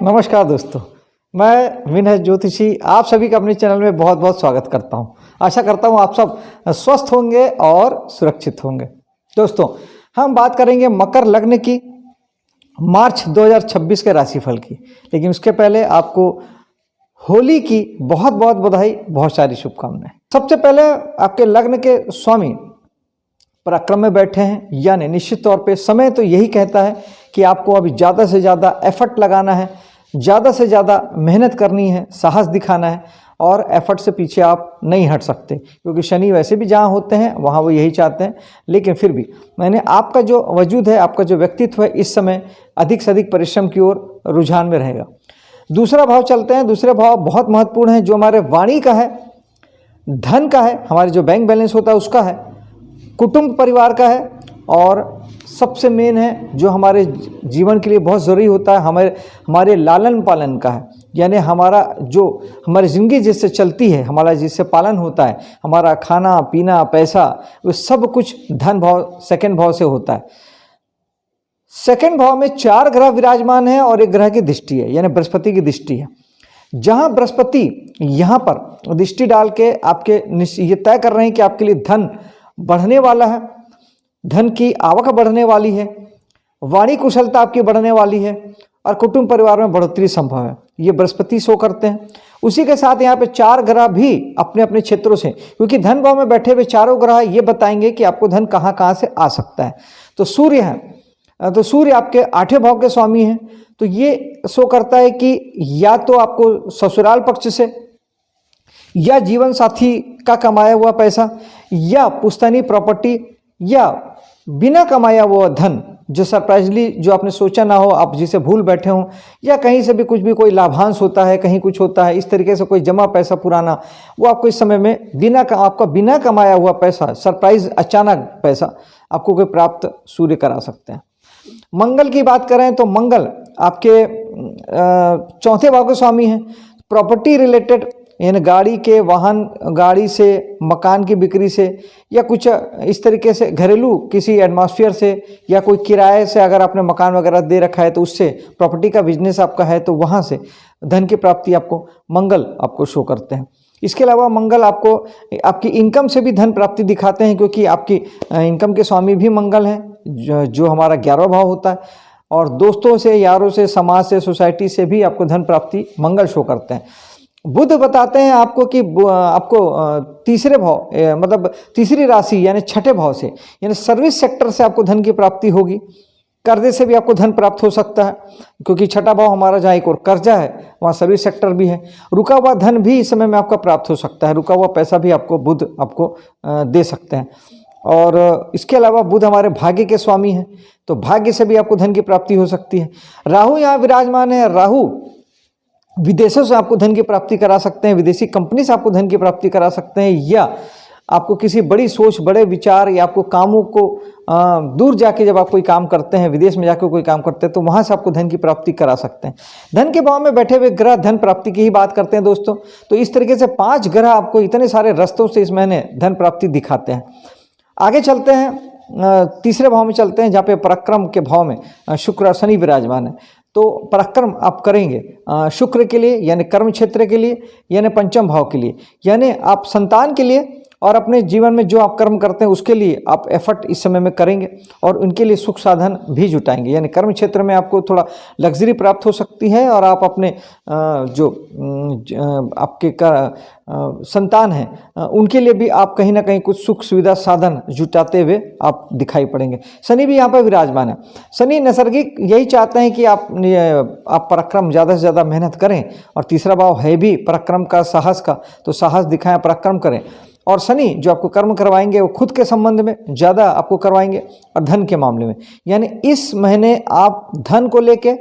नमस्कार दोस्तों, मैं विनय ज्योतिषी आप सभी का अपने चैनल में बहुत बहुत स्वागत करता हूं। आशा करता हूं आप सब स्वस्थ होंगे और सुरक्षित होंगे। दोस्तों, हम बात करेंगे मकर लग्न की मार्च 2026 के राशिफल की, लेकिन उसके पहले आपको होली की बहुत बहुत बधाई, बहुत सारी शुभकामनाएं। सबसे पहले आपके लग्न के स्वामी पराक्रम में बैठे हैं, यानी निश्चित तौर पे समय तो यही कहता है कि आपको अभी ज़्यादा से ज़्यादा एफर्ट लगाना है, ज़्यादा से ज़्यादा मेहनत करनी है, साहस दिखाना है और एफर्ट से पीछे आप नहीं हट सकते, क्योंकि शनि वैसे भी जहाँ होते हैं वहाँ वो यही चाहते हैं। लेकिन फिर भी मैंने आपका जो वजूद है, आपका जो व्यक्तित्व है, इस समय अधिक से अधिक परिश्रम की ओर रुझान में रहेगा। दूसरा भाव चलते हैं। दूसरे भाव बहुत महत्वपूर्ण है, जो हमारे वाणी का है, धन का है, हमारे जो बैंक बैलेंस होता है उसका है, कुटुंब परिवार का है, और सबसे मेन है जो हमारे जीवन के लिए बहुत ज़रूरी होता है, हमारे लालन पालन का है। यानी हमारी ज़िंदगी जिससे चलती है, हमारा जिससे पालन होता है, हमारा खाना पीना पैसा, वो सब कुछ धन भाव सेकंड भाव से होता है। सेकंड भाव में 4 ग्रह विराजमान है और एक ग्रह की दृष्टि है, यानी बृहस्पति की दृष्टि है। जहाँ बृहस्पति यहाँ पर दृष्टि डाल के आपके ये तय कर रहे हैं कि आपके लिए धन बढ़ने वाला है, धन की आवक बढ़ने वाली है, वाणी कुशलता आपकी बढ़ने वाली है और कुटुंब परिवार में बढ़ोतरी संभव है। ये बृहस्पति शो करते हैं। उसी के साथ यहाँ पे 4 ग्रह भी अपने अपने क्षेत्रों से, क्योंकि धन भाव में बैठे हुए चारों ग्रह ये बताएंगे कि आपको धन कहाँ कहाँ से आ सकता है। तो सूर्य है, तो सूर्य आपके 8वें भाव के स्वामी हैं। तो ये शो करता है कि या तो आपको ससुराल पक्ष से, या जीवन साथी का कमाया हुआ पैसा, या पुश्तैनी प्रॉपर्टी, या बिना कमाया हुआ धन जो सरप्राइजली, जो आपने सोचा ना हो, आप जिसे भूल बैठे हो, या कहीं से भी कुछ भी कोई लाभांश होता है, कहीं कुछ होता है, इस तरीके से कोई जमा पैसा पुराना, वो आपको इस समय में आपका बिना कमाया हुआ पैसा, सरप्राइज अचानक पैसा आपको कोई प्राप्त सूर्य करा सकते हैं। मंगल की बात करें तो मंगल आपके 4थे भाव के स्वामी हैं। प्रॉपर्टी रिलेटेड, यानी गाड़ी के वाहन, गाड़ी से, मकान की बिक्री से, या कुछ इस तरीके से घरेलू किसी एटमॉस्फेयर से, या कोई किराए से अगर आपने मकान वगैरह दे रखा है तो उससे, प्रॉपर्टी का बिजनेस आपका है तो वहाँ से धन की प्राप्ति आपको मंगल आपको शो करते हैं। इसके अलावा मंगल आपको आपकी इनकम से भी धन प्राप्ति दिखाते हैं, क्योंकि आपकी इनकम के स्वामी भी मंगल हैं, जो हमारा 11वां भाव होता है। और दोस्तों से, यारों से, समाज से, सोसाइटी से भी आपको धन प्राप्ति मंगल शो करते हैं। बुध बताते हैं आपको कि आपको तीसरे भाव, मतलब तीसरी राशि यानी 6ठे भाव से, यानी सर्विस सेक्टर से आपको धन की प्राप्ति होगी। कर्जे से भी आपको धन प्राप्त हो सकता है, क्योंकि 6ठा भाव हमारा जहाँ एक और कर्जा है, वहाँ सर्विस सेक्टर भी है। रुका हुआ धन भी इस समय में आपका प्राप्त हो सकता है, रुका हुआ पैसा भी आपको बुध आपको दे सकते हैं। और इसके अलावा बुध हमारे भाग्य के स्वामी हैं, तो भाग्य से भी आपको धन की प्राप्ति हो सकती है। राहु यहाँ विराजमान है। राहु विदेशों से आपको धन की प्राप्ति करा सकते हैं, विदेशी कंपनी से आपको धन की प्राप्ति करा सकते हैं, या आपको किसी बड़ी सोच, बड़े विचार, या आपको कामों को दूर जाके जब आप कोई काम करते हैं, विदेश में जाकर कोई काम करते हैं, तो वहाँ से आपको धन की प्राप्ति करा सकते हैं। धन के भाव में बैठे हुए ग्रह धन प्राप्ति की ही बात करते हैं दोस्तों। तो इस तरीके से 5 ग्रह आपको इतने सारे रास्तों से इस महीने धन प्राप्ति दिखाते हैं। आगे चलते हैं, तीसरे भाव में चलते हैं, जहाँ पे पराक्रम के भाव में शुक्र और शनि विराजमान है। तो पराक्रम आप करेंगे शुक्र के लिए, यानी कर्म क्षेत्र के लिए, यानी 5म भाव के लिए, यानी आप संतान के लिए और अपने जीवन में जो आप कर्म करते हैं उसके लिए आप एफर्ट इस समय में करेंगे और उनके लिए सुख साधन भी जुटाएंगे। यानी कर्म क्षेत्र में आपको थोड़ा लग्जरी प्राप्त हो सकती है, और आप अपने आपके संतान हैं उनके लिए भी आप कहीं ना कहीं कुछ सुख सुविधा साधन जुटाते हुए आप दिखाई पड़ेंगे। शनि भी यहाँ पर विराजमान है। शनि नैसर्गिक यही चाहते हैं कि आप पराक्रम, ज़्यादा से ज़्यादा मेहनत करें, और तीसरा भाव है भी पराक्रम का, साहस का, तो साहस दिखाएं, पराक्रम करें। और शनि जो आपको कर्म करवाएंगे वो खुद के संबंध में ज़्यादा आपको करवाएंगे और धन के मामले में, यानी इस महीने आप धन को लेके,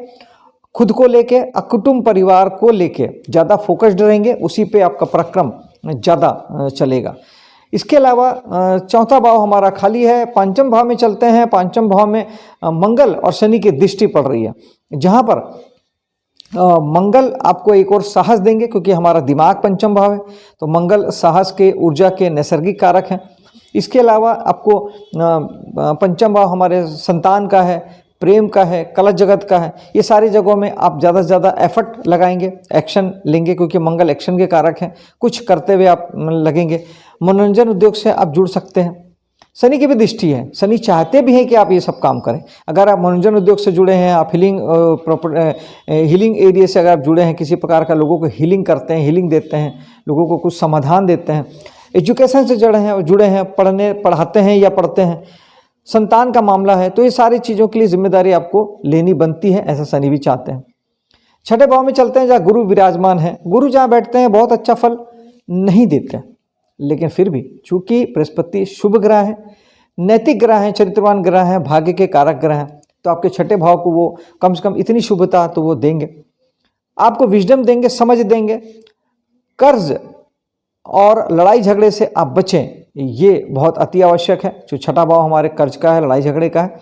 खुद को लेके और कुटुंब परिवार को लेके ज़्यादा फोकस्ड रहेंगे, उसी पे आपका पराक्रम ज़्यादा चलेगा। इसके अलावा 4था भाव हमारा खाली है। 5म भाव में चलते हैं। 5म भाव में मंगल और शनि की दृष्टि पड़ रही है, जहाँ पर मंगल आपको एक और साहस देंगे, क्योंकि हमारा दिमाग 5म भाव है, तो मंगल साहस के, ऊर्जा के नैसर्गिक कारक हैं। इसके अलावा आपको 5म भाव हमारे संतान का है, प्रेम का है, कला जगत का है, ये सारी जगहों में आप ज़्यादा से ज़्यादा एफर्ट लगाएंगे, एक्शन लेंगे, क्योंकि मंगल एक्शन के कारक हैं। कुछ करते हुए आप लगेंगे। मनोरंजन उद्योग से आप जुड़ सकते हैं। शनि की भी दृष्टि है, शनि चाहते भी हैं कि आप ये सब काम करें। अगर आप मनोरंजन उद्योग से जुड़े हैं, आप हीलिंग एरिया से अगर आप जुड़े हैं, किसी प्रकार का लोगों को हीलिंग करते हैं, हीलिंग देते हैं, लोगों को कुछ समाधान देते हैं, एजुकेशन से जुड़े हैं, पढ़ाते हैं या पढ़ते हैं, संतान का मामला है, तो ये सारी चीज़ों के लिए जिम्मेदारी आपको लेनी बनती है, ऐसा शनि भी चाहते हैं। छठे भाव में चलते हैं जहाँ गुरु विराजमान है। गुरु जहाँ बैठते हैं बहुत अच्छा फल नहीं देते हैं, लेकिन फिर भी चूंकि बृहस्पति शुभ ग्रह है, नैतिक ग्रह है, चरित्रवान ग्रह है, भाग्य के कारक ग्रह हैं, तो आपके छठे भाव को वो कम से कम इतनी शुभता तो वो देंगे, आपको विजडम देंगे, समझ देंगे। कर्ज और लड़ाई झगड़े से आप बचें, ये बहुत अति आवश्यक है। जो छठा भाव हमारे कर्ज का है, लड़ाई झगड़े का है।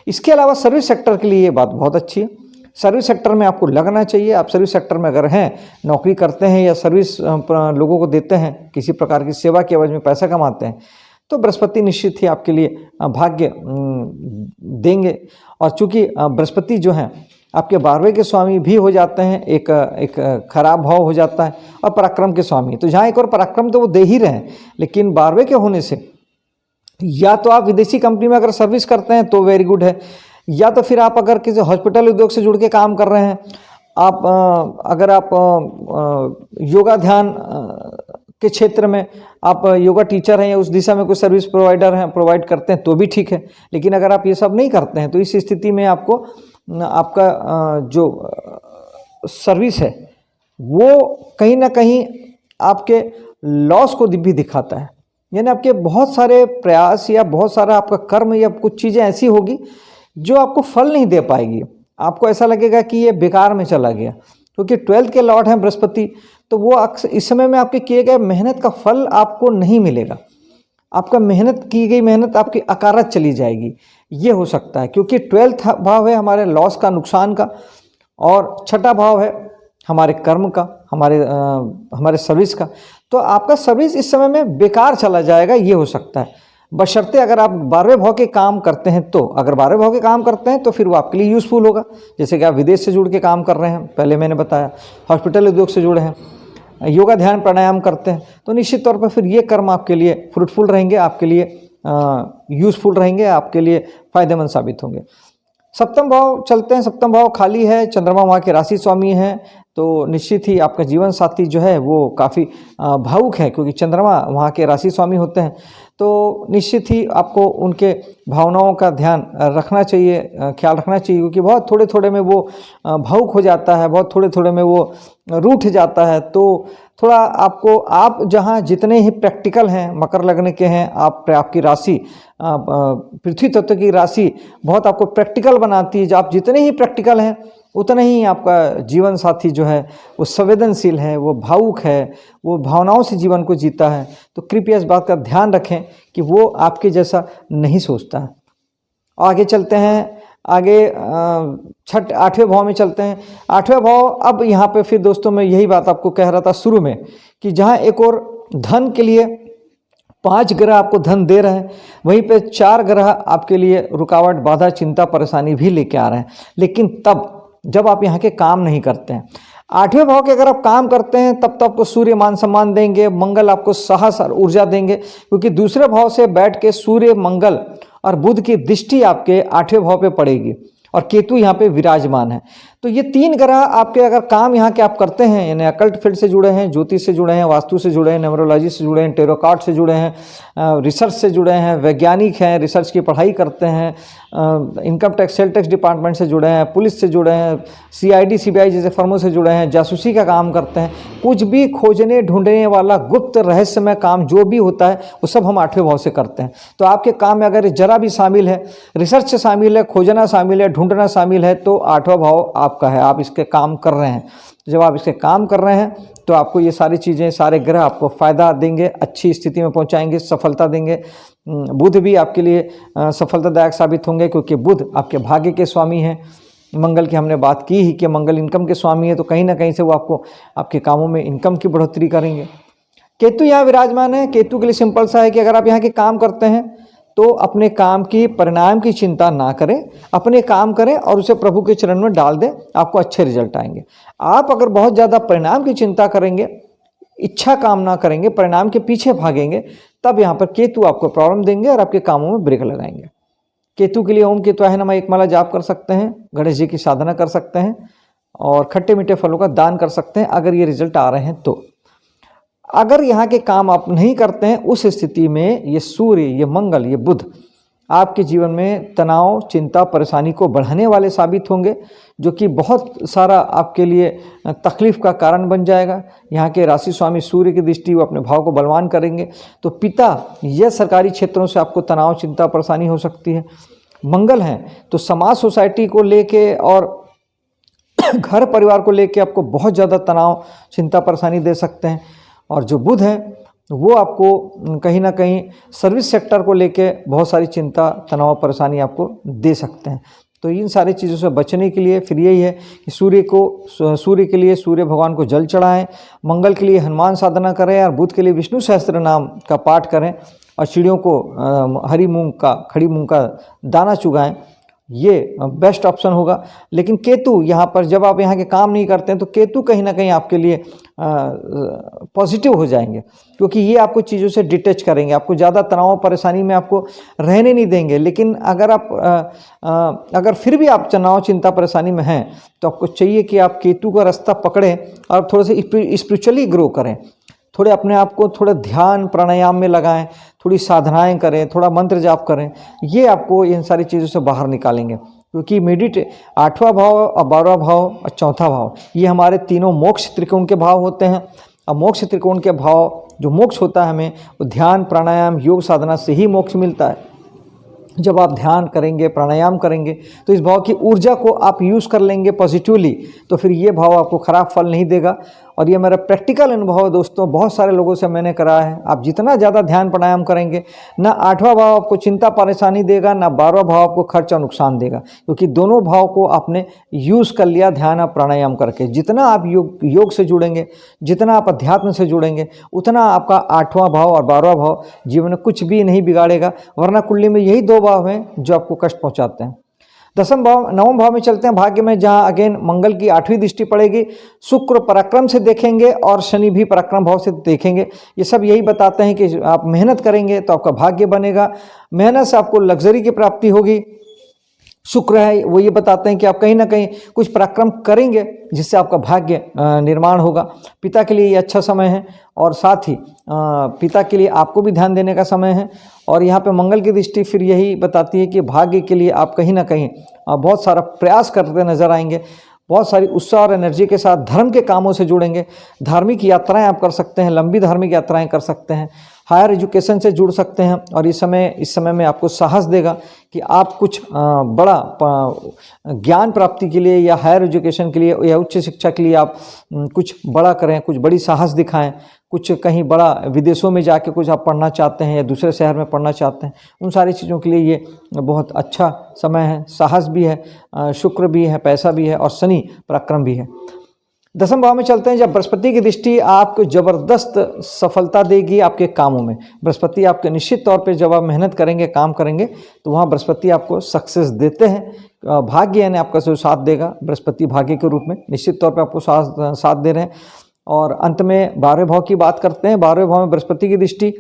इसके अलावा सर्विस सेक्टर के लिए ये बात बहुत अच्छी है। सर्विस सेक्टर में आपको लगना चाहिए। आप सर्विस सेक्टर में अगर हैं, नौकरी करते हैं या सर्विस लोगों को देते हैं, किसी प्रकार की सेवा के एवज में पैसा कमाते हैं, तो बृहस्पति निश्चित ही आपके लिए भाग्य देंगे। और चूंकि बृहस्पति जो हैं आपके 12वें के स्वामी भी हो जाते हैं, एक खराब भाव हो जाता है, और पराक्रम के स्वामी, तो जहाँ एक और पराक्रम तो वो दे ही रहे हैं, लेकिन 12वें के होने से या तो आप विदेशी कंपनी में अगर सर्विस करते हैं तो वेरी गुड है, या तो फिर आप अगर किसी हॉस्पिटल उद्योग से जुड़ के काम कर रहे हैं, अगर आप योगा ध्यान के क्षेत्र में आप योगा टीचर हैं या उस दिशा में कोई सर्विस प्रोवाइड करते हैं तो भी ठीक है। लेकिन अगर आप ये सब नहीं करते हैं तो इस स्थिति में आपको आपका जो सर्विस है वो कहीं ना कहीं आपके लॉस को भी दिखाता है। यानी आपके बहुत सारे प्रयास या बहुत सारा आपका कर्म या कुछ चीज़ें ऐसी होगी जो आपको फल नहीं दे पाएगी। आपको ऐसा लगेगा कि ये बेकार में चला गया, क्योंकि 12th के लॉर्ड हैं बृहस्पति, तो वो अक्सर इस समय में आपके किए गए मेहनत का फल आपको नहीं मिलेगा। आपका मेहनत की गई मेहनत आपकी अकारत चली जाएगी, ये हो सकता है, क्योंकि 12th भाव है हमारे लॉस का, नुकसान का, और छठा भाव है हमारे कर्म का, हमारे सर्विस का। तो आपका सर्विस इस समय में बेकार चला जाएगा, ये हो सकता है। बशर्ते अगर आप 12वें भाव के काम करते हैं तो, अगर 12वें भाव के काम करते हैं तो फिर वो आपके लिए यूज़फुल होगा। जैसे कि आप विदेश से जुड़ के काम कर रहे हैं, पहले मैंने बताया, हॉस्पिटल उद्योग से जुड़े हैं, योगा ध्यान प्राणायाम करते हैं, तो निश्चित तौर पर फिर ये कर्म आपके लिए फ्रूटफुल रहेंगे, आपके लिए यूज़फुल रहेंगे, आपके लिए फ़ायदेमंद साबित होंगे। सप्तम भाव चलते हैं। सप्तम भाव खाली है, चंद्रमा वहाँ के राशि स्वामी हैं, तो निश्चित ही आपका जीवन साथी जो है वो काफ़ी भावुक है, क्योंकि चंद्रमा वहाँ के राशि स्वामी होते हैं। तो निश्चित ही आपको उनके भावनाओं का ध्यान रखना चाहिए, ख्याल रखना चाहिए, क्योंकि बहुत थोड़े थोड़े में वो भावुक हो जाता है, बहुत थोड़े थोड़े में वो रूठ जाता है। तो थोड़ा आपको, आप जहाँ जितने ही प्रैक्टिकल हैं, मकर लग्न के हैं, आपकी राशि पृथ्वी तत्व की राशि बहुत आपको प्रैक्टिकल बनाती है। जब आप जितने ही प्रैक्टिकल हैं उतना ही आपका जीवन साथी जो है वो संवेदनशील है, वो भावुक है, वो भावनाओं से जीवन को जीता है। तो कृपया इस बात का ध्यान रखें कि वो आपके जैसा नहीं सोचता है। आगे चलते हैं, आगे 8वें भाव में चलते हैं। 8वें भाव, अब यहाँ पे फिर दोस्तों मैं यही बात आपको कह रहा था शुरू में, कि जहाँ एक और धन के लिए 5 ग्रह आपको धन दे रहे हैं, वहीं पे 4 ग्रह आपके लिए रुकावट, बाधा, चिंता, परेशानी भी लेके आ रहे हैं। लेकिन तब जब आप यहाँ के काम नहीं करते हैं। 8वें भाव के अगर आप काम करते हैं तब तो आपको सूर्य मान सम्मान देंगे, मंगल आपको साहस और ऊर्जा देंगे, क्योंकि दूसरे भाव से बैठ के सूर्य, मंगल और बुध की दृष्टि आपके 8वें भाव पे पड़ेगी, और केतु यहाँ पे विराजमान है। तो ये 3 ग्रह आपके अगर काम यहाँ के आप करते हैं, यानी अकल्ट फील्ड से जुड़े हैं, ज्योतिष से जुड़े हैं, वास्तु से जुड़े हैं, न्यूमरोलॉजी से जुड़े हैं, टेरो कार्ड से जुड़े हैं, रिसर्च से जुड़े हैं, वैज्ञानिक हैं, रिसर्च की पढ़ाई करते हैं, income tax, sale tax department से जुड़े हैं, पुलिस से जुड़े हैं, CID CBI जैसे फर्मों से जुड़े हैं, जासूसी का काम करते हैं, कुछ भी खोजने ढूंढने वाला गुप्त रहस्यमय काम जो भी होता है वो सब हम 8वें भाव से करते हैं। तो आपके काम में अगर जरा भी शामिल है, रिसर्च से शामिल है, खोजना शामिल है, ढूंढना शामिल है, तो 8वां भाव आपका है, आप इसके काम कर रहे हैं। जब आप इसके काम कर रहे हैं तो आपको ये सारी चीज़ें, सारे ग्रह आपको फ़ायदा देंगे, अच्छी स्थिति में पहुंचाएंगे, सफलता देंगे। बुध भी आपके लिए सफलतादायक साबित होंगे, क्योंकि बुध आपके भाग्य के स्वामी हैं। मंगल की हमने बात की ही कि मंगल इनकम के स्वामी है, तो कहीं ना कहीं से वो आपको आपके कामों में इनकम की बढ़ोतरी करेंगे। केतु यहाँ विराजमान है। केतु के लिए सिंपल सा है कि अगर आप यहाँ के काम करते हैं तो अपने काम की परिणाम की चिंता ना करें, अपने काम करें और उसे प्रभु के चरण में डाल दें, आपको अच्छे रिजल्ट आएंगे। आप अगर बहुत ज़्यादा परिणाम की चिंता करेंगे, इच्छा कामना करेंगे, परिणाम के पीछे भागेंगे, तब यहाँ पर केतु आपको प्रॉब्लम देंगे और आपके कामों में ब्रेक लगाएंगे। केतु के लिए ओम केतुवाय नमः एक माला जाप कर सकते हैं, गणेश जी की साधना कर सकते हैं और खट्टे मीठे फलों का दान कर सकते हैं अगर ये रिजल्ट आ रहे हैं तो। अगर यहाँ के काम आप नहीं करते हैं, उस स्थिति में ये सूर्य, ये मंगल, ये बुध आपके जीवन में तनाव, चिंता, परेशानी को बढ़ाने वाले साबित होंगे, जो कि बहुत सारा आपके लिए तकलीफ का कारण बन जाएगा। यहाँ के राशि स्वामी सूर्य की दृष्टि वो अपने भाव को बलवान करेंगे, तो पिता या सरकारी क्षेत्रों से आपको तनाव, चिंता, परेशानी हो सकती है। मंगल हैं तो समाज, सोसाइटी को लेके और घर परिवार को लेके आपको बहुत ज़्यादा तनाव, चिंता, परेशानी दे सकते हैं। और जो बुध है वो आपको कहीं ना कहीं सर्विस सेक्टर को लेके बहुत सारी चिंता, तनाव, परेशानी आपको दे सकते हैं। तो इन सारी चीज़ों से बचने के लिए फिर यही है कि सूर्य के लिए सूर्य भगवान को जल चढ़ाएं, मंगल के लिए हनुमान साधना करें और बुध के लिए विष्णु सहस्त्र नाम का पाठ करें और चिड़ियों को खड़ी मूंग का दाना चुगाएं। ये बेस्ट ऑप्शन होगा। लेकिन केतु यहाँ पर जब आप यहाँ के काम नहीं करते हैं तो केतु कहीं ना कहीं आपके लिए पॉजिटिव हो जाएंगे, क्योंकि ये आपको चीज़ों से डिटैच करेंगे, आपको ज़्यादा तनाव परेशानी में आपको रहने नहीं देंगे। लेकिन अगर फिर भी आप तनाव, चिंता, परेशानी में हैं तो आपको चाहिए कि आप केतु का रास्ता पकड़ें और थोड़े से स्पिरिचुअली ग्रो करें, थोड़े अपने आप को थोड़ा ध्यान प्राणायाम में लगाएं, थोड़ी साधनाएं करें, थोड़ा मंत्र जाप करें। ये आपको इन सारी चीज़ों से बाहर निकालेंगे, क्योंकि 8वां भाव और 12वां भाव और 4था भाव ये हमारे तीनों मोक्ष त्रिकोण के भाव होते हैं। और मोक्ष त्रिकोण के भाव, जो मोक्ष होता है हमें, वो ध्यान, प्राणायाम, योग साधना से ही मोक्ष मिलता है। जब आप ध्यान करेंगे, प्राणायाम करेंगे तो इस भाव की ऊर्जा को आप यूज़ कर लेंगे पॉजिटिवली, तो फिर ये भाव आपको खराब फल नहीं देगा। और ये मेरा प्रैक्टिकल अनुभव है दोस्तों, बहुत सारे लोगों से मैंने करा है। आप जितना ज़्यादा ध्यान प्राणायाम करेंगे, ना 8वां भाव आपको चिंता परेशानी देगा, ना 12वां भाव आपको खर्च और नुकसान देगा, क्योंकि दोनों भाव को आपने यूज़ कर लिया ध्यान और प्राणायाम करके। जितना आप योग से जुड़ेंगे, जितना आप अध्यात्म से जुड़ेंगे, उतना आपका 8वां भाव और 12वां भाव जीवन में कुछ भी नहीं बिगाड़ेगा। वरना कुंडली में यही 2 भाव हैं जो आपको कष्ट पहुँचाते हैं। 9वें भाव में चलते हैं, भाग्य में, जहाँ अगेन मंगल की 8वीं दृष्टि पड़ेगी। शुक्र पराक्रम से देखेंगे और शनि भी पराक्रम भाव से देखेंगे। ये सब यही बताते हैं कि आप मेहनत करेंगे तो आपका भाग्य बनेगा, मेहनत से आपको लग्जरी की प्राप्ति होगी। शुक्र है वो ये बताते हैं कि आप कहीं ना कहीं कुछ पराक्रम करेंगे जिससे आपका भाग्य निर्माण होगा। पिता के लिए ये अच्छा समय है और साथ ही पिता के लिए आपको भी ध्यान देने का समय है। और यहाँ पे मंगल की दृष्टि फिर यही बताती है कि भाग्य के लिए आप कहीं ना कहीं बहुत सारा प्रयास करते नजर आएंगे, बहुत सारी उत्साह और एनर्जी के साथ धर्म के कामों से जुड़ेंगे। धार्मिक यात्राएं आप कर सकते हैं, लंबी धार्मिक यात्राएं कर सकते हैं, हायर एजुकेशन से जुड़ सकते हैं। और इस समय में आपको साहस देगा कि आप कुछ बड़ा ज्ञान प्राप्ति के लिए या हायर एजुकेशन के लिए या उच्च शिक्षा के लिए आप कुछ बड़ा करें, कुछ बड़ी साहस दिखाएं, कुछ कहीं बड़ा विदेशों में जाके कुछ आप पढ़ना चाहते हैं या दूसरे शहर में पढ़ना चाहते हैं, उन सारी चीज़ों के लिए ये बहुत अच्छा समय है। साहस भी है, शुक्र भी है, पैसा भी है और शनि पराक्रम भी है। 10वें भाव में चलते हैं, जब बृहस्पति की दृष्टि आपको ज़बरदस्त सफलता देगी आपके कामों में। बृहस्पति आपके निश्चित तौर पे जब आप मेहनत करेंगे, काम करेंगे, तो वहाँ बृहस्पति आपको सक्सेस देते हैं। भाग्य यानी आपका जो साथ देगा, बृहस्पति भाग्य के रूप में निश्चित तौर पे आपको साथ दे रहे हैं। और अंत में 12वें भाव की बात करते हैं। 12वें भाव में बृहस्पति की दृष्टि,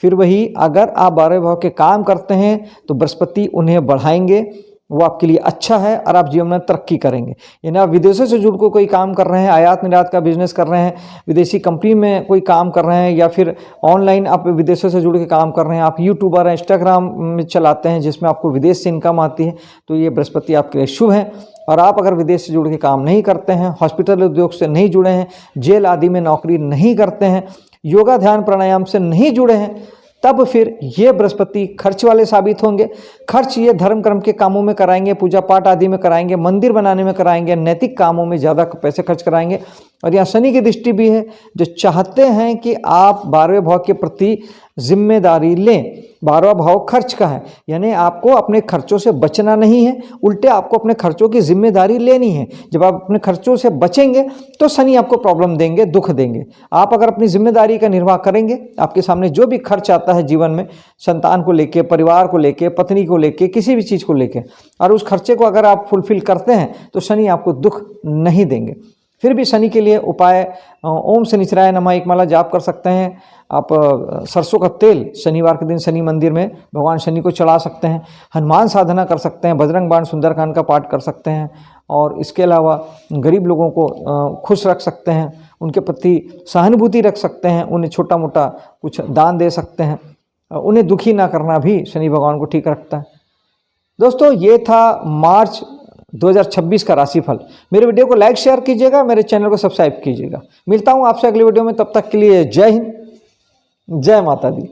फिर वही, अगर आप 12वें भाव के काम करते हैं तो बृहस्पति उन्हें बढ़ाएंगे, वो आपके लिए अच्छा है और आप जीवन में तरक्की करेंगे। यानी आप विदेशों से जुड़ कर कोई काम कर रहे हैं, आयात निर्यात का बिजनेस कर रहे हैं, विदेशी कंपनी में कोई काम कर रहे हैं, या फिर ऑनलाइन आप विदेशों से जुड़ के काम कर रहे हैं, आप यूट्यूबर हैं, इंस्टाग्राम में चलाते हैं जिसमें आपको विदेश से इनकम आती है, तो ये बृहस्पति आपके लिए शुभ है। और आप अगर विदेश से जुड़ के काम नहीं करते हैं, हॉस्पिटल उद्योग से नहीं जुड़े हैं, जेल आदि में नौकरी नहीं करते हैं, योगा ध्यान प्राणायाम से नहीं जुड़े हैं, तब फिर ये बृहस्पति खर्च वाले साबित होंगे। खर्च ये धर्म कर्म के कामों में कराएंगे, पूजा पाठ आदि में कराएंगे, मंदिर बनाने में कराएंगे, नैतिक कामों में ज़्यादा पैसे खर्च कराएंगे। और यहाँ शनि की दृष्टि भी है, जो चाहते हैं कि आप 12वें भाव के प्रति जिम्मेदारी लें। 12वां भाव खर्च का है, यानी आपको अपने खर्चों से बचना नहीं है, उल्टे आपको अपने खर्चों की जिम्मेदारी लेनी है। जब आप अपने खर्चों से बचेंगे तो शनि आपको प्रॉब्लम देंगे, दुख देंगे। आप अगर अपनी जिम्मेदारी का निर्वाह करेंगे, आपके सामने जो भी खर्च आता है जीवन में, संतान को लेके, परिवार को लेके, पत्नी को लेके, किसी भी चीज़ को लेके, और उस खर्चे को अगर आप फुलफिल करते हैं तो शनि आपको दुख नहीं देंगे। फिर भी शनि के लिए उपाय, ओम शनिचराय नमः एक माला जाप कर सकते हैं आप। सरसों का तेल शनिवार के दिन शनि मंदिर में भगवान शनि को चढ़ा सकते हैं। हनुमान साधना कर सकते हैं, बजरंग बाण सुंदरकांड का पाठ कर सकते हैं। और इसके अलावा गरीब लोगों को खुश रख सकते हैं, उनके प्रति सहानुभूति रख सकते हैं, उन्हें छोटा मोटा कुछ दान दे सकते हैं। उन्हें दुखी ना करना भी शनि भगवान को ठीक रखता है। दोस्तों, ये था मार्च 2026 का राशिफल। मेरे वीडियो को लाइक शेयर कीजिएगा, मेरे चैनल को सब्सक्राइब कीजिएगा। मिलता हूँ आपसे अगले वीडियो में, तब तक के लिए जय हिंद, जय माता दी।